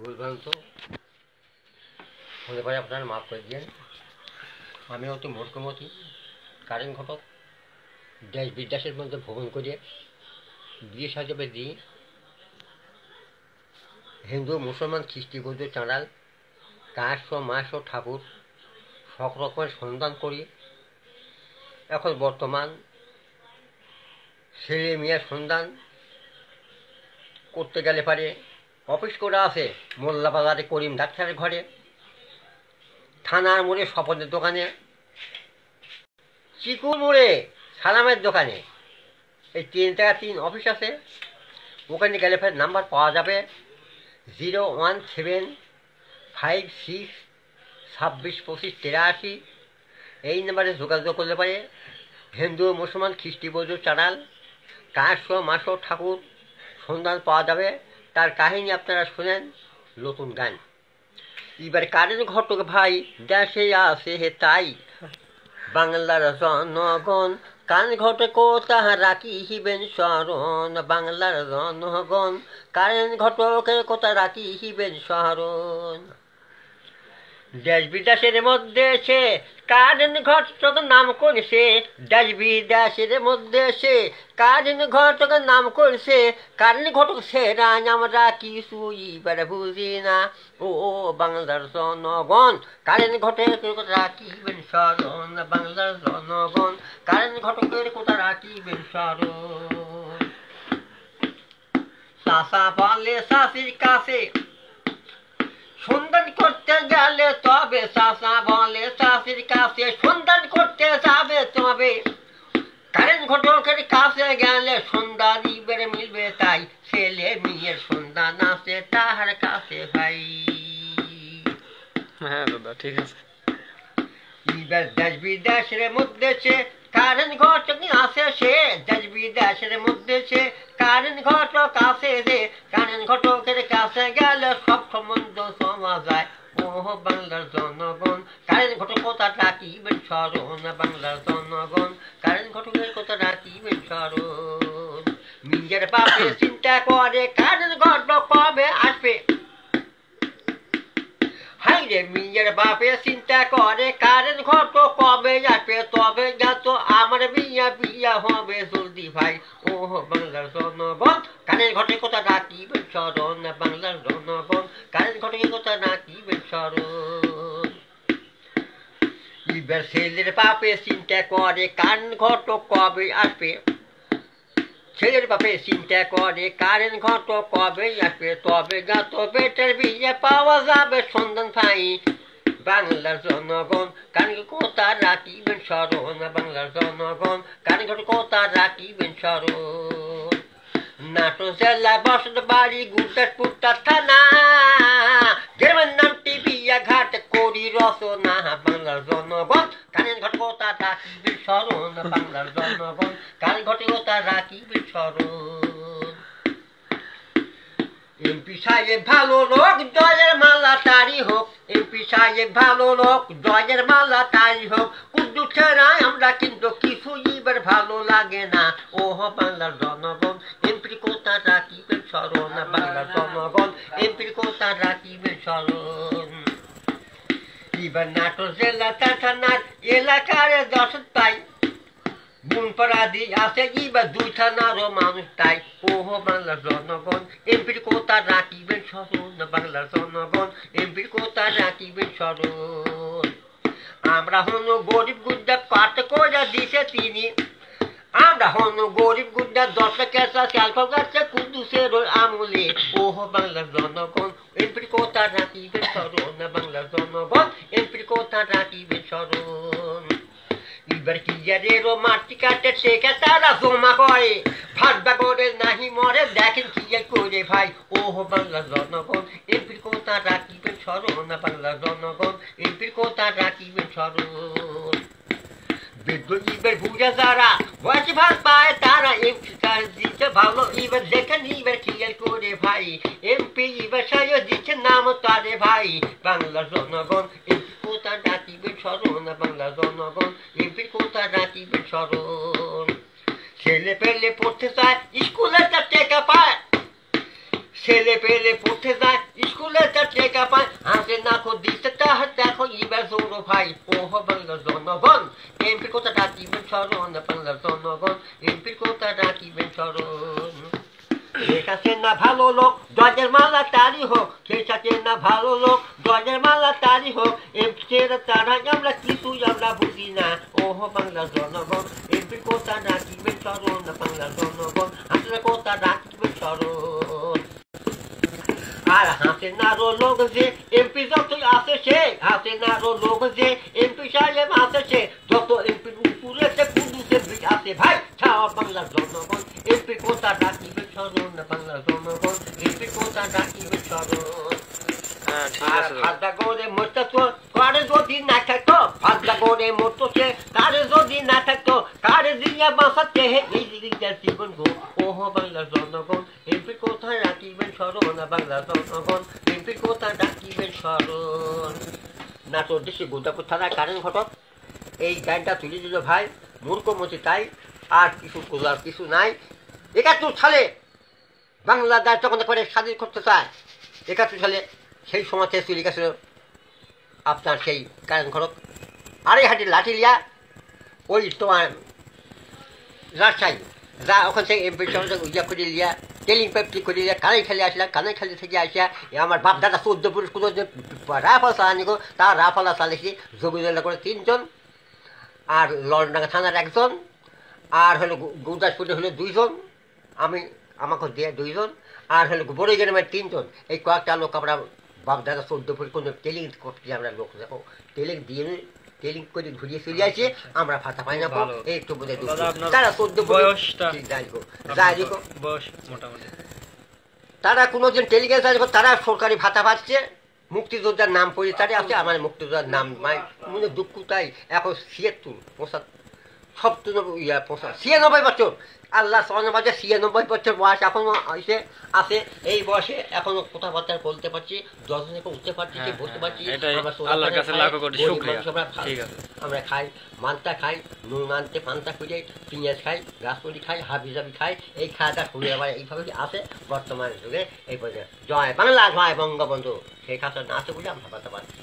ভুলভ্রান্ত হতে পারে, আপনারা মাফ করে দিন। আমি অতি মূর্খমতি কারেন্ট ঘটক দেশ বিদেশের মধ্যে ভ্রমণ করে বিয়ে সাজাবে দিই হিন্দু মুসলমান খ্রিস্টি বৌদ্ধ চাঁড়াল কাশ মাস ও ঠাকুর সব রকমের সন্ধান করি। এখন বর্তমান ছেলে মেয়ের সন্ধান করতে গেলে পারে অফিস করা আছে মোল্লাবাজারে করিম ডাক্তারের ঘরে, থানার মোড়ে স্বপনের দোকানে, চিকুর মোড়ে সালামের দোকানে, এই 3 জায়গা 3 অফিস আছে। ওখানে গেলে ফের নাম্বার পাওয়া যাবে 01756262583। এই নাম্বারে যোগাযোগ করলে পারে হিন্দু মুসলমান খ্রিস্টি বৌদ্ধ চাঁড়াল কাশ মাস ঠাকুর সন্ধান পাওয়া যাবে। তার কাহিনী আপনারা শোনেন, নতুন গান। এবার কারেন্ট ঘটক ভাই দেশে আছে হে তাই, বাংলার জনগণ কান ঘটক তাহা রাখিবেন স্মরণ, বাংলার জনগণ কারেন্ট ঘটকের কথা রাখিবেন স্মরণ। দেশ বিদেশের মধ্যে সে কারেন্ট ঘটক নাম করেছে, দেশ বিদেশের মধ্যে সে কারেন্ট ঘটকের নাম করেছে। কারেন্ট ঘটক সেরা আমরা কিছুই এবার বুঝি না, ও বাংলার জনগণ কারেন্ট ঘটকের কথা রাখিবেন স্মরণ, বাংলার জনগণ কারেন্ট ঘটকের কথা রাখিবেন স্মরণ। চাচা বলে চাষির কাছে সন্ধান করতে গেলে তবে, চাচা বলে চাষির কাছে সন্ধান করতে যাবে তবে, কারেন্ট ঘটকের কাছে গেলে সন্ধান ইবের মিলবে তাই, ছেলে মেয়ের সন্ধান আছে তাহার কাছে ভাই। হ্যাঁ দাদা ঠিক আছে। এবার দেশ বিদেশের মধ্যে সে কারেন্ট ঘটক আছে, সে দেশ বিদেশের মধ্যে সে কারেন্ট ঘটক আছে যে, কারেন্ট ঘটকের কাছে গেলে সব সম্বন্ধ সমাজ যায়। ও বাংলার জনগণ কারেন্ট ঘটক কথা রাখিবেন স্মরণ, বাংলার জনগণ কারেন্ট ঘটকের কথা রাখিবেন স্মরণ। নিজের বাপে চিন্তা করে কারেন্ট ঘটক কবে আসবে, হাইরে নিজের বাপে চিন্তা করে কারেন্ট ঘটক কবে আসবে, তবে যত আমার বিয়া হবে জলদি ভাই। ও বাংলার জনগণ কারেন্ট ঘটকের কথা রাখিবেন স্মরণ, বাংলার জনগণ কারেন্ট ঘটকের কথা রাখিবেন স্মরণ। এবার ছেলের বাপে চিন্তা করে কারেন্ট ঘটক কবে আসবে, ছেলের বাপে চিন্তা করে কারেন্ট ঘটক কবে আসবে, তবে যত বেটার বিয়ে পাওয়া যাবে সন্ধান পাই। বাংলার জনগণ কারেন্ট কথা রাখিবেন স্মরণ, বাংলার জনগণ কারেন্ট ঘটক কথা রাখিবেন স্মরণ। নাটোর জেলায় বসত বাড়ি গুরদাসপুর থানা, গ্রামের নামটি বিয়া ঘাট করি রচনা। বাংলার জনগণ কারেন্ট ঘটক কথা রাখিবেন স্মরণ, বাংলার জনগণ কারেন্ট ঘটক কথা রাখিবেন স্মরণ। এমপি সাহেব ভালো লোক জয়ের মালা তারি হোক, এমপি সাহেব ভালো লোক জয়ের মালা তারি হোক। কুদ্দুস ছাড়াই আমরা কিন্তু কিছু এবার ভালো লাগে না, ও বাংলার জনগণ এমপির কথা রাখিবেন স্মরণ, বাংলার জনগণ এমপির কথা রাখিবেন স্মরণ। এবার নাটোর জেলা থানার এলাকার দর্শক পাই, বুনপাড়াদি আছে এবার 2 থানারও মানুষ তাই। ও বাংলার জনগণ এমপির কথা রাখিবেন স্মরণ, বাংলার জনগণ এমপির কথা রাখিবেন স্মরণ। আমরা হন গরিব গুদ্দা পাঠ করে দিছে তিনি, আমরা হন গরিব গুদ্দা 10 কেসা স্যাল্প গাছে কুদ্দুসের আমলে। ও বাংলার জনগণ এমপির কথা রাখিবেন স্মরণ, বাংলার জনগণ এমপির কথা রাখিবেন স্মরণ। এবার কিয়ারেরও মাটি কাটে শেখে তারা জমা করে, ভাটবা করে নাহি মরে দেখেন কিয়া করে ভাই। ও বাংলার জনগণ এমপির কথা রাখিবেন স্মরণ, বাংলার জনগণ এমপির কথা রাখিবেন স্মরণ। এবার বুঝে যারা বয়স ভাগ পায় তারা এমপি দিচ্ছে ভালো, এবার দেখেন এবার ক্লিয়ার করে ভাই। এমপি এবার সাজো দিচ্ছে নাম তারে ভাই। বাংলার জনগণ এমপি কথা রাখিবেন স্মরণ, বাংলার জনগণ এমপির কথা রাখিবেন স্মরণ। ছেলে পেলে পড়তে চায় স্কুলে টেকা পায়, ছেলে পেলে পড়তে যায় স্কুলে তার টেকা পায় হাতে না দিতে তাহার দেখো ইবার জোরো ভাই ওহ বাংলার জনগণ এমপির কথা ডাকিবেন স্মরণ বাংলার জনগণ এমপির কথা ডাকিবেন স্মরণ শেখাচ্ছেন না ভালো লোক জজের মালা তারি হোক শেখাচ্ছেন না ভালো লোক জজের মালা তারি হোক এমপির তারা আমরা কিছুই আমরা বুঝি না ওহ বাংলার জনগণ এমপির কথা ডাকিবেন স্মরণ বাংলার জনগণ হাতের কথা ডাকিবেন স্মরণ আর হাতে নারো লোক যে এমপি যতই আছে সে হাতে নারো লোক যে এমপি সাহেব আছে সে যত এমপি উপরেতে কুন্দুতে আছে ভাই ছাওয়া বাংলার জনগণ এমপি কোথা ডাকিবে স্মরণ বাংলার জনগণ এমপি কোথা ডাকিবে স্মরণ আর ফাঁদা করে মরতে তো কারে যদি না থাকতো ফাঁদা করে মরতো সে কারে যদি না থাকতো কারে দিয়া বাঁচাতে এই দিকটার জীবন গো ওহ বাংলার জনগণ এমপি কোথায় ডাকিবেন স্মরণ বাংলার জনগণ এমপি কোথায় ডাকিবেন স্মরণ না তোর দেশে গোদাপুর থানায় কারেন্ট ঘটক এই গানটা তুলে দিল ভাই মূর্খ মতি তাই আর কিছু নাই ৭১ সালে বাংলাদেশ যখন করে স্বাধীন করতে চায় ৭১ সালে সেই সময়তে চলে গেছিল আপনার সেই কারেন্ট ঘটক আড়াই হাঁটি লাঠি লিয়া ওই তোমার রাজশাহী যা ওখান থেকে এমপি ইয়া করে লিয়া টেলিং পাইপ করে লিয়া কানাই খেলে আসলাম কানাই খেলে থেকে আসিয়া আমার বাপ দাদা ১৪ পুরুষ কোনো রাফাল চালানি গো তার রাফালা চালিয়েছি জমিদার করে ৩ জন আর লন্ডাঙ্গা থানার ১ জন আর হলো গুরদাসপুরে হলো ২ জন আমাকে দিয়ে ২ জন আর হলো বড় গ্রামের ৩ জন এই কয়েকটা লোক আমরা বাপ দাদা ১৪ পুরুষ কোনো টেলিং করতে আমরা লোক দেখো টেলিং দিয়ে টেলিং করে ঘুরিয়ে চলে আসে আমরা ভাতা পাই না এই একটু বোধ তারা ১৪ বয়স মোটামুটি তারা কোনোদিন টেলিংয়ে যায় তারা সরকারি ভাতা পাচ্ছে মুক্তিযোদ্ধার নাম পরিচয় আছে আমার মুক্তিযোদ্ধার নাম মনে দুঃখ তাই এখন ৯৬ বছর আল্লাহ সমাজে ৯৬ বছর বয়স এখনো আছে এই বয়সে এখনো কথাবার্তা বলতে পারছি যতজনে উঠতে পারছি বলতে পারছি আমরা খাই মালটা খাই নুন আনতে পান্তা খুঁজে পেঁয়াজ খাই গাছপলি খাই হাবিজাবি খাই এই খাওয়াটা শুনে আবার এইভাবে আছে বর্তমান যুগে এই পর্যায়ে জয় বাংলা জয় বঙ্গবন্ধু সেই খাতা না আছে বলে আমরা ভাবতে পারছি